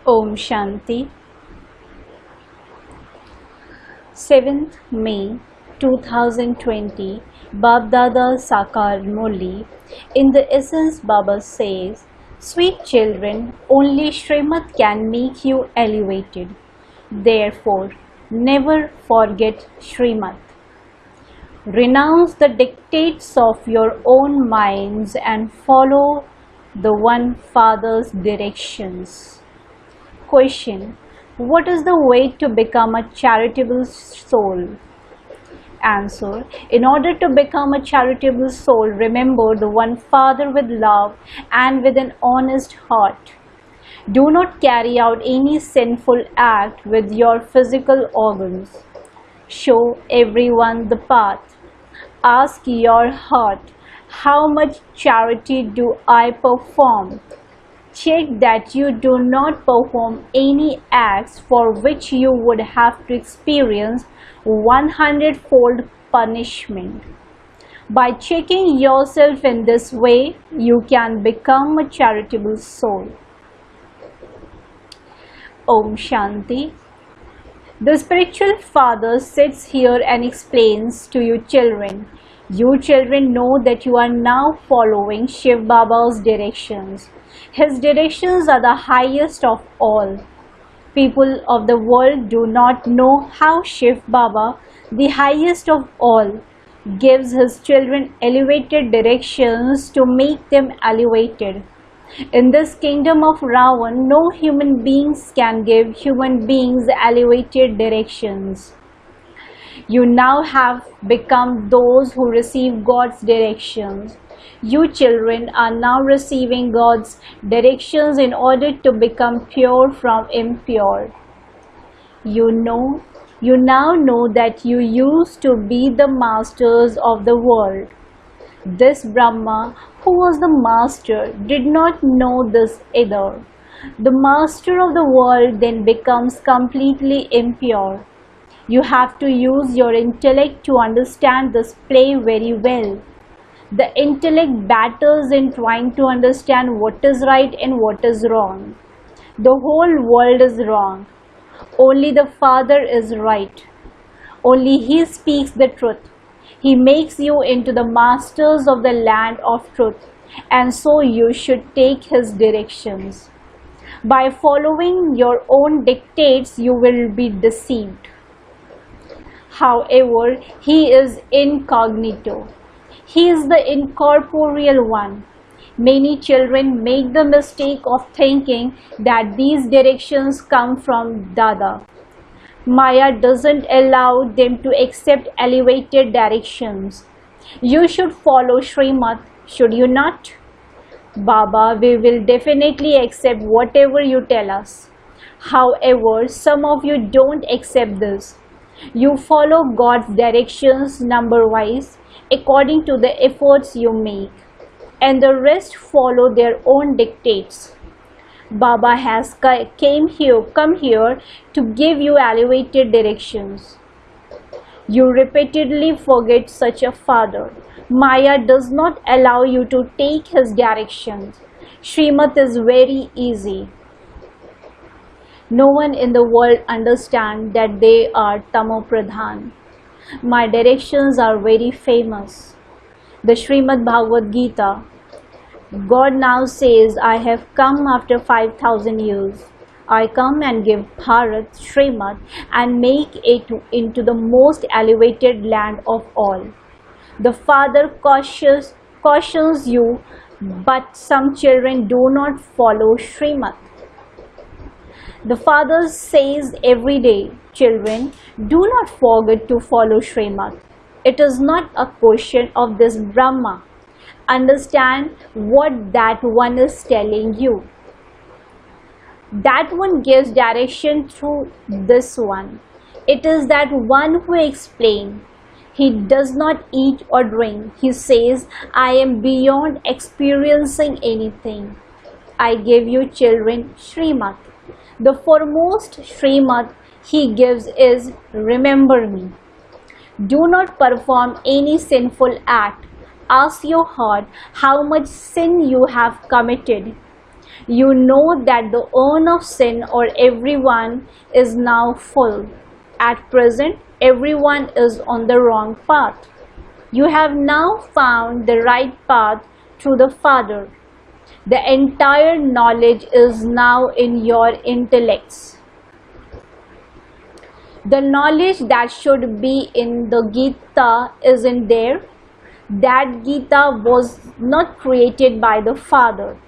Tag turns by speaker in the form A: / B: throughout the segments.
A: Om Shanti. 7th May 2020, Babdada Sakar Murli. In the essence, Baba says, "Sweet children, only Srimad can make you elevated. Therefore, never forget Srimad. Renounce the dictates of your own minds and follow the One Father's directions." Question: what is the way to become a charitable soul? Answer: in order to become a charitable soul, remember the One Father with love and with an honest heart. Do not carry out any sinful act with your physical organs. Show everyone the path. Ask your heart, how much charity do I perform? Check that you do not perform any acts for which you would have to experience 100-fold punishment. By checking yourself in this way, you can become a charitable soul. Om Shanti. The spiritual father sits here and explains to you children. You children know that you are now following Shiv Baba's directions. His directions are the highest of all. People of the world do not know how Shiv Baba, the highest of all, gives his children elevated directions to make them elevated. In this kingdom of Ravan, no human beings can give human beings elevated directions. You now have become those who receive God's directions. You children are now receiving God's directions in order to become pure from impure. You now know that you used to be the masters of the world. This Brahma, who was the master, did not know this either. The master of the world then becomes completely impure. You have to use your intellect to understand this play very well. The intellect battles in trying to understand what is right and what is wrong. The whole world is wrong. Only the Father is right. Only He speaks the truth. He makes you into the masters of the land of truth, and so you should take His directions. By following your own dictates, you will be deceived. However, He is incognito. He is the incorporeal one. Many children make the mistake of thinking that these directions come from Dada. Maya doesn't allow them to accept elevated directions. You should follow Srimad, should you not? Baba, we will definitely accept whatever you tell us. However, some of you don't accept this. You follow God's directions number-wise according to the efforts you make, and the rest follow their own dictates. Baba has come here to give you elevated directions. You repeatedly forget such a father. Maya does not allow you to take his directions. Srimad is very easy. No one in the world understands that they are Tamo Pradhan. My directions are very famous. The Srimad Bhagavad Gita. God now says, I have come after 5,000 years. I come and give Bharat, Srimad, and make it into the most elevated land of all. The Father cautions you, but some children do not follow Srimad. The Father says every day, children, do not forget to follow Srimad. It is not a question of this Brahma. Understand what that one is telling you. That one gives direction through this one. It is that one who explains. He does not eat or drink. He says, I am beyond experiencing anything. I give you children Srimad. The foremost Srimad he gives is, remember me. Do not perform any sinful act. Ask your heart how much sin you have committed. You know that the urn of sin or everyone is now full. At present, everyone is on the wrong path. You have now found the right path through the Father. The entire knowledge is now in your intellects. The knowledge that should be in the Gita isn't there. That Gita was not created by the Father.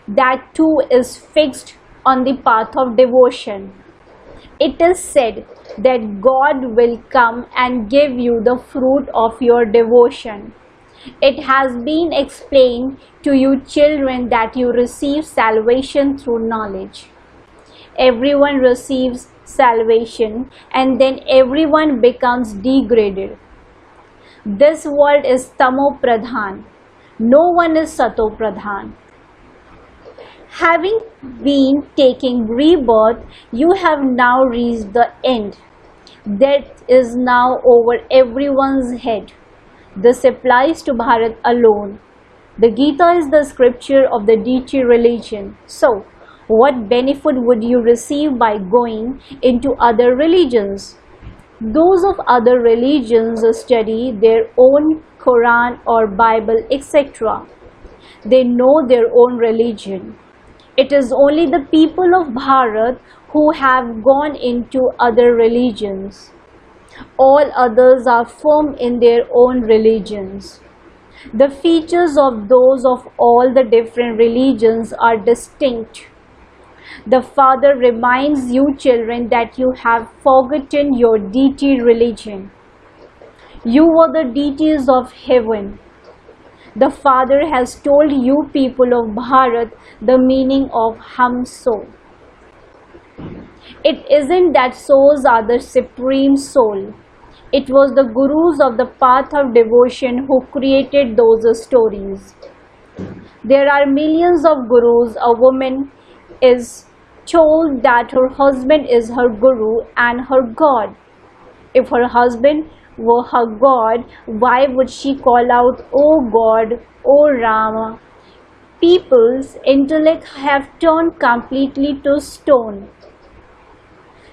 A: That too is fixed on the path of devotion. It is said that God will come and give you the fruit of your devotion. It has been explained to you children that you receive salvation through knowledge. Everyone receives salvation and then everyone becomes degraded. This world is Tamo Pradhan. No one is Sato Pradhan. Having been taking rebirth, you have now reached the end. That is now over everyone's head. This applies to Bharat alone. The Gita is the scripture of the deity religion. So, what benefit would you receive by going into other religions? Those of other religions study their own Quran or Bible, etc. They know their own religion. It is only the people of Bharat who have gone into other religions. All others are firm in their own religions. The features of those of all the different religions are distinct. The Father reminds you children that you have forgotten your deity religion. You were the deities of heaven. The Father has told you people of Bharat the meaning of Hum So. It isn't that souls are the supreme soul. It was the gurus of the path of devotion who created those stories. There are millions of gurus. A woman is told that her husband is her guru and her God. If her husband were her God, why would she call out, "Oh God, oh Rama"? People's intellect have turned completely to stone.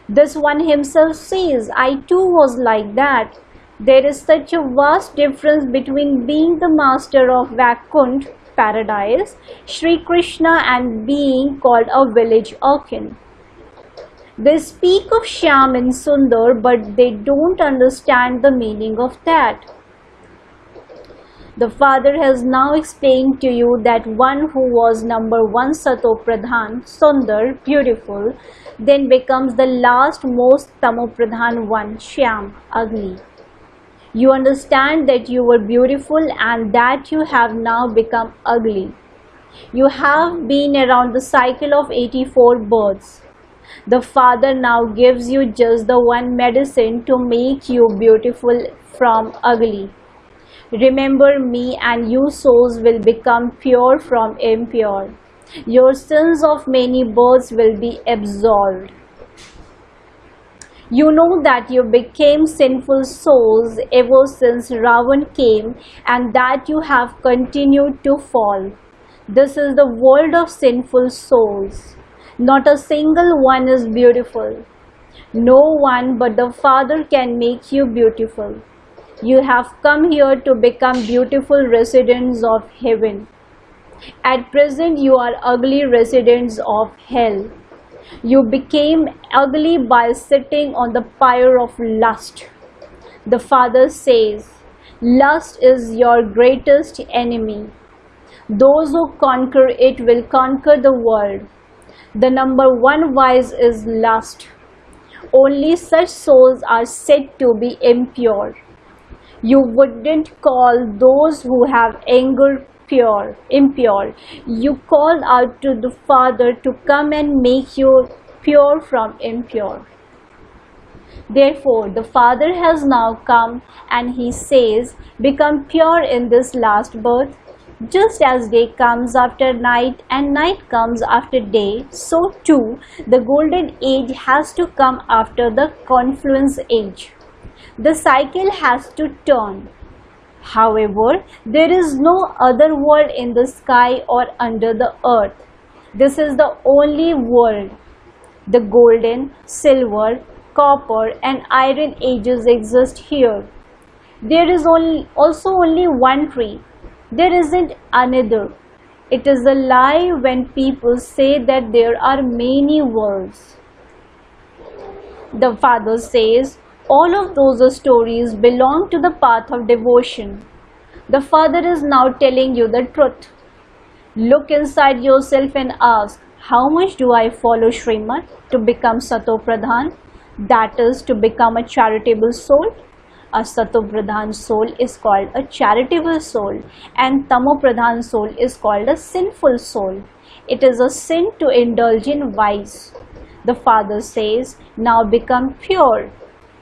A: This one himself says, "I too was like that." There is such a vast difference between being the master of Vaikuntha, paradise, Sri Krishna, and being called a village urchin. They speak of Shyam and Sundar, but they don't understand the meaning of that. The Father has now explained to you that one who was number one Sato Pradhan, Sundar, beautiful, then becomes the last most Tamo Pradhan one, Shyam, ugly. You understand that you were beautiful and that you have now become ugly. You have been around the cycle of 84 births. The Father now gives you just the one medicine to make you beautiful from ugly. Remember me and you souls will become pure from impure. Your sins of many births will be absolved. You know that you became sinful souls ever since Ravan came and that you have continued to fall. This is the world of sinful souls. Not a single one is beautiful. No one but the Father can make you beautiful. You have come here to become beautiful residents of heaven. At present you are ugly residents of hell. You became ugly by sitting on the pyre of lust. The Father says, lust is your greatest enemy. Those who conquer it will conquer the world. The number one vice is lust. Only such souls are said to be impure. You wouldn't call those who have anger impure. You call out to the Father to come and make you pure from impure. Therefore, the Father has now come and he says, become pure in this last birth. Just as day comes after night and night comes after day, so too the golden age has to come after the confluence age. The cycle has to turn. However, there is no other world in the sky or under the earth. This is the only world. The golden, silver, copper and iron ages exist here. There is also only one tree. There isn't another. It is a lie when people say that there are many worlds. The father says all of those stories belong to the path of devotion. The father is now telling you the truth. Look inside yourself and ask, how much do I follow Srimad to become Sato Pradhan? That is to become a charitable soul. A Sato Pradhan soul is called a charitable soul and Tamo Pradhan soul is called a sinful soul. It is a sin to indulge in vice. The father says, now become pure.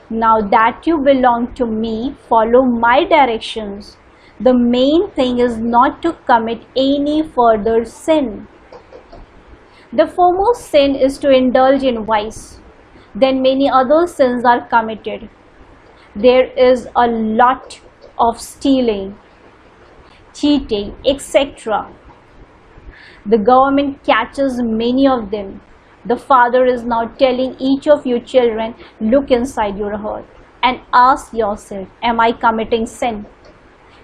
A: Now that you belong to me, follow my directions. The main thing is not to commit any further sin. The foremost sin is to indulge in vice. Then many other sins are committed. There is a lot of stealing, cheating, etc. The government catches many of them. The father is now telling each of you children, look inside your heart and ask yourself, am I committing sin?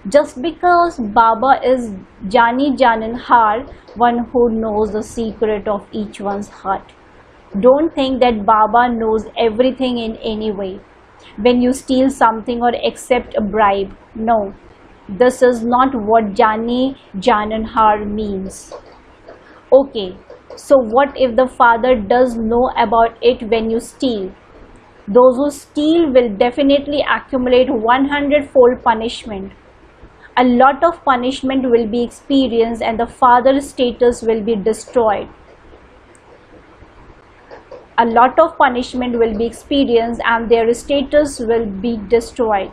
A: Just because Baba is Jani Janan Har, one who knows the secret of each one's heart. Don't think that Baba knows everything in any way. When you steal something or accept a bribe, no, this is not what Jani Janan Har means. Okay, so what if the father does know about it when you steal? Those who steal will definitely accumulate 100-fold punishment. A lot of punishment will be experienced and the father's status will be destroyed. A lot of punishment will be experienced and their status will be destroyed.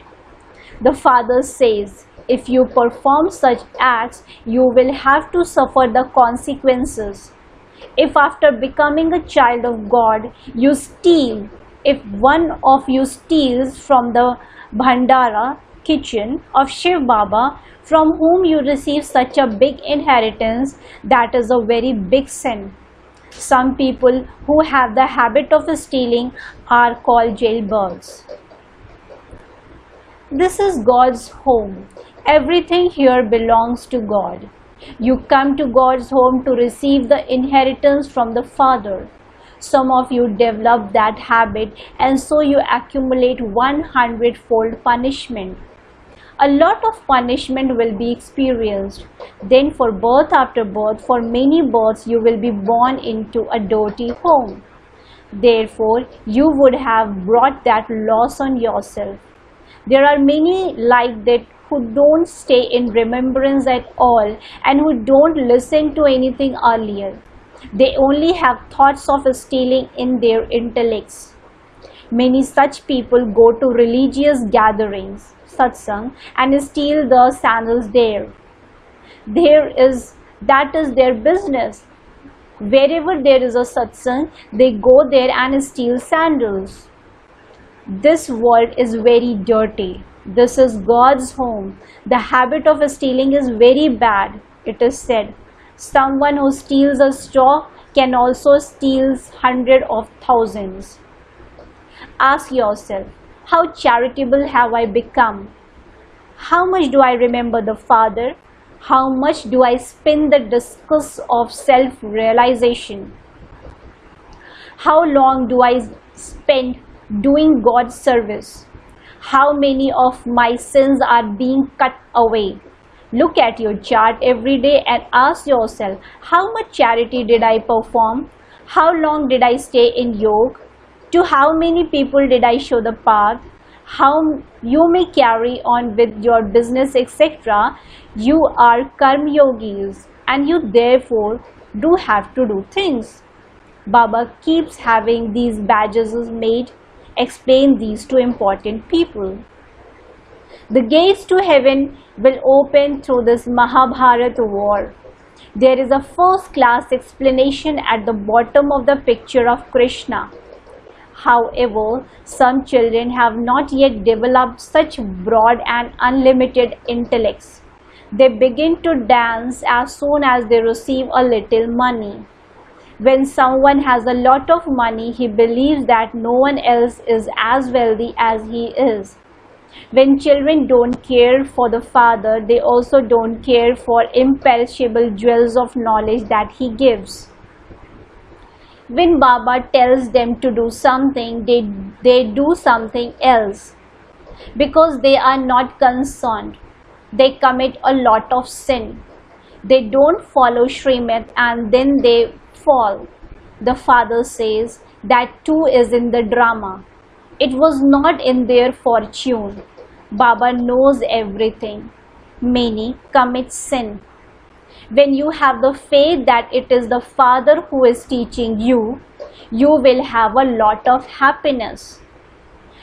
A: The father says, if you perform such acts, you will have to suffer the consequences. If after becoming a child of God, you steal, if one of you steals from the Bhandara kitchen of Shiv Baba, from whom you receive such a big inheritance, that is a very big sin. Some people who have the habit of stealing are called jailbirds. This is God's home. Everything here belongs to God. You come to God's home to receive the inheritance from the Father. Some of you develop that habit and so you accumulate 100-fold punishment. A lot of punishment will be experienced. Then for birth after birth, for many births, you will be born into a dirty home. Therefore, you would have brought that loss on yourself. There are many like that who don't stay in remembrance at all and who don't listen to anything earlier. They only have thoughts of stealing in their intellects. Many such people go to religious gatherings, satsang, and steal the sandals there. That is their business. Wherever there is a satsang, they go there and steal sandals. This world is very dirty. This is God's home. The habit of stealing is very bad. It is said, someone who steals a straw can also steal hundreds of thousands. Ask yourself, how charitable have I become? How much do I remember the Father? How much do I spin the discus of self-realization? How long do I spend doing God's service? How many of my sins are being cut away? Look at your chart every day and ask yourself, how much charity did I perform? How long did I stay in yoga? To how many people did I show the path? How you may carry on with your business, etc. You are karma yogis and you therefore do have to do things. Baba keeps having these badges made. Explain these to important people. The gates to heaven will open through this Mahabharata war. There is a first-class explanation at the bottom of the picture of Krishna. However, some children have not yet developed such broad and unlimited intellects. They begin to dance as soon as they receive a little money. When someone has a lot of money, he believes that no one else is as wealthy as he is. When children don't care for the father, they also don't care for imperishable jewels of knowledge that he gives. When Baba tells them to do something, they do something else because they are not concerned. They commit a lot of sin. They don't follow Srimad and then they fall. The father says that too is in the drama. It was not in their fortune. Baba knows everything. Many commit sin. When you have the faith that it is the Father who is teaching you, you will have a lot of happiness.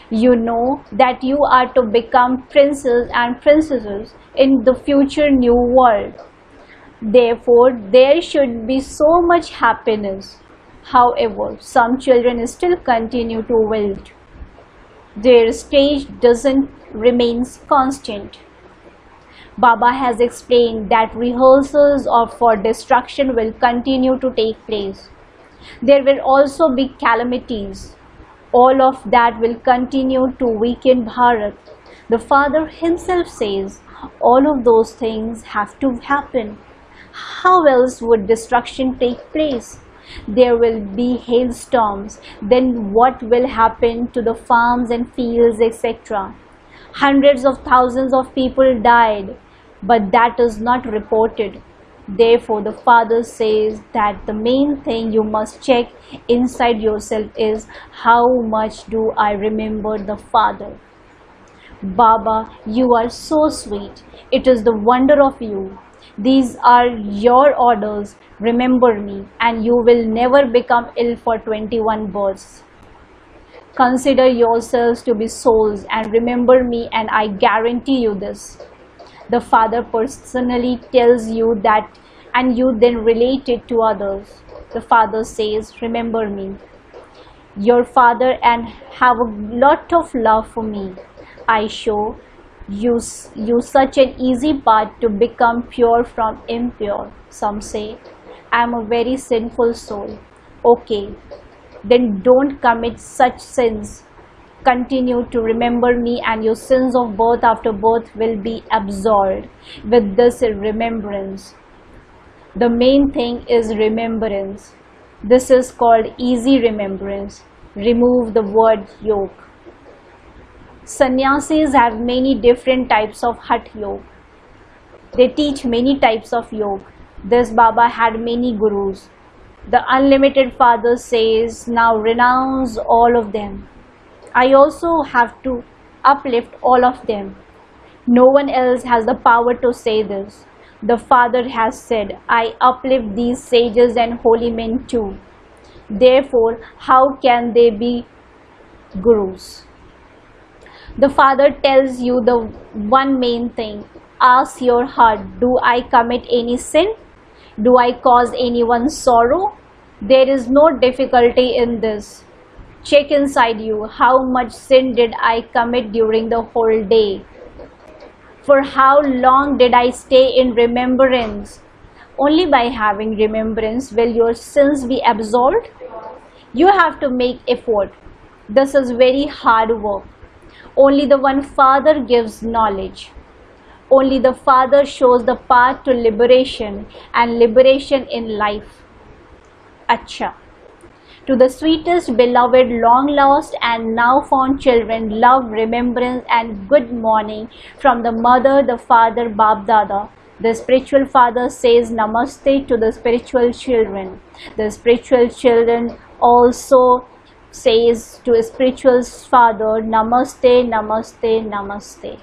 A: You know that you are to become princes and princesses in the future new world. Therefore, there should be so much happiness. However, some children still continue to wilt. Their stage doesn't remain constant. Baba has explained that rehearsals for destruction will continue to take place. There will also be calamities. All of that will continue to weaken Bharat. The Father himself says all of those things have to happen. How else would destruction take place? There will be hailstorms. Then what will happen to the farms and fields, etc.? Hundreds of thousands of people died, but that is not reported. Therefore, the Father says that the main thing you must check inside yourself is how much do I remember the Father? Baba, you are so sweet. It is the wonder of you. These are your orders. Remember me, and you will never become ill for 21 births. Consider yourselves to be souls and remember me, and I guarantee you this. The Father personally tells you that and you then relate it to others. The Father says, remember me, your Father, and have a lot of love for me. I show you such an easy path to become pure from impure. Some say, I am a very sinful soul. Okay, then don't commit such sins. Continue to remember me, and your sins of birth after birth will be absolved with this remembrance. The main thing is remembrance. This is called easy remembrance. Remove the word yoke. Sannyasis have many different types of Hatha yoga. They teach many types of yoga. This Baba had many gurus. The Unlimited Father says, now renounce all of them. I also have to uplift all of them. No one else has the power to say this. The Father has said, I uplift these sages and holy men too. Therefore, how can they be gurus? The Father tells you the one main thing. Ask your heart, do I commit any sin? Do I cause anyone sorrow? There is no difficulty in this. Check inside you, how much sin did I commit during the whole day? For how long did I stay in remembrance? Only by having remembrance will your sins be absolved. You have to make effort. This is very hard work. Only the one Father gives knowledge. Only the Father shows the path to liberation and liberation in life. Acha. To the sweetest, beloved, long lost and now found children, love, remembrance and good morning from the Mother, the Father, Bab Dada. The spiritual father says namaste to the spiritual children. The spiritual children also says to a spiritual father namaste, namaste, namaste.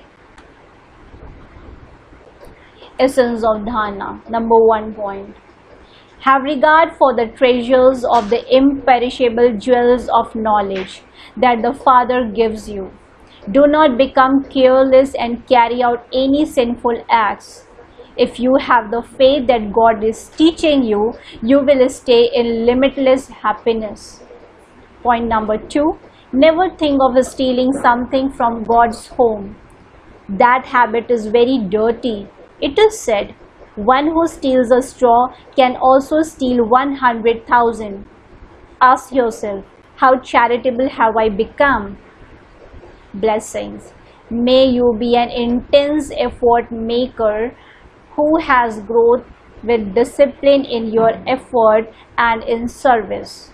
A: Essence of Dhyana. Number 1 point. Have regard for the treasures of the imperishable jewels of knowledge that the Father gives you. Do not become careless and carry out any sinful acts. If you have the faith that God is teaching you, you will stay in limitless happiness. Point number 2. Never think of stealing something from God's home. That habit is very dirty. It is said, One who steals a straw can also steal 100,000. Ask yourself, how charitable have I become? Blessings. May you be an intense effort maker who has growth with discipline in your effort and in service.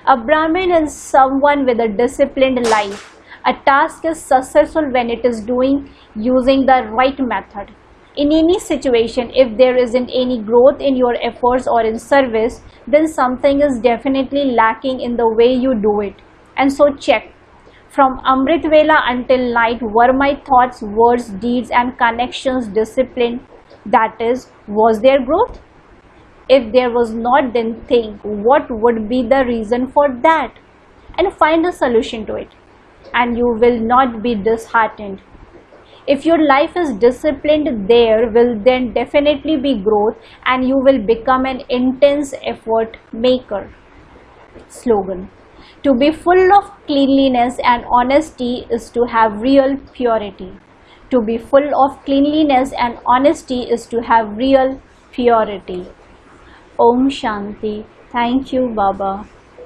A: A Brahmin is someone with a disciplined life. A task is successful when it is doing using the right method. In any situation, if there isn't any growth in your efforts or in service, then something is definitely lacking in the way you do it. And so check. From Amrit Vela until night, were my thoughts, words, deeds and connections disciplined? That is, was there growth? If there was not, then think what would be the reason for that and find a solution to it, and you will not be disheartened. If your life is disciplined, there will then definitely be growth and you will become an intense effort maker. Slogan. To be full of cleanliness and honesty is to have real purity. To be full of cleanliness and honesty is to have real purity. Om Shanti. Thank you, Baba.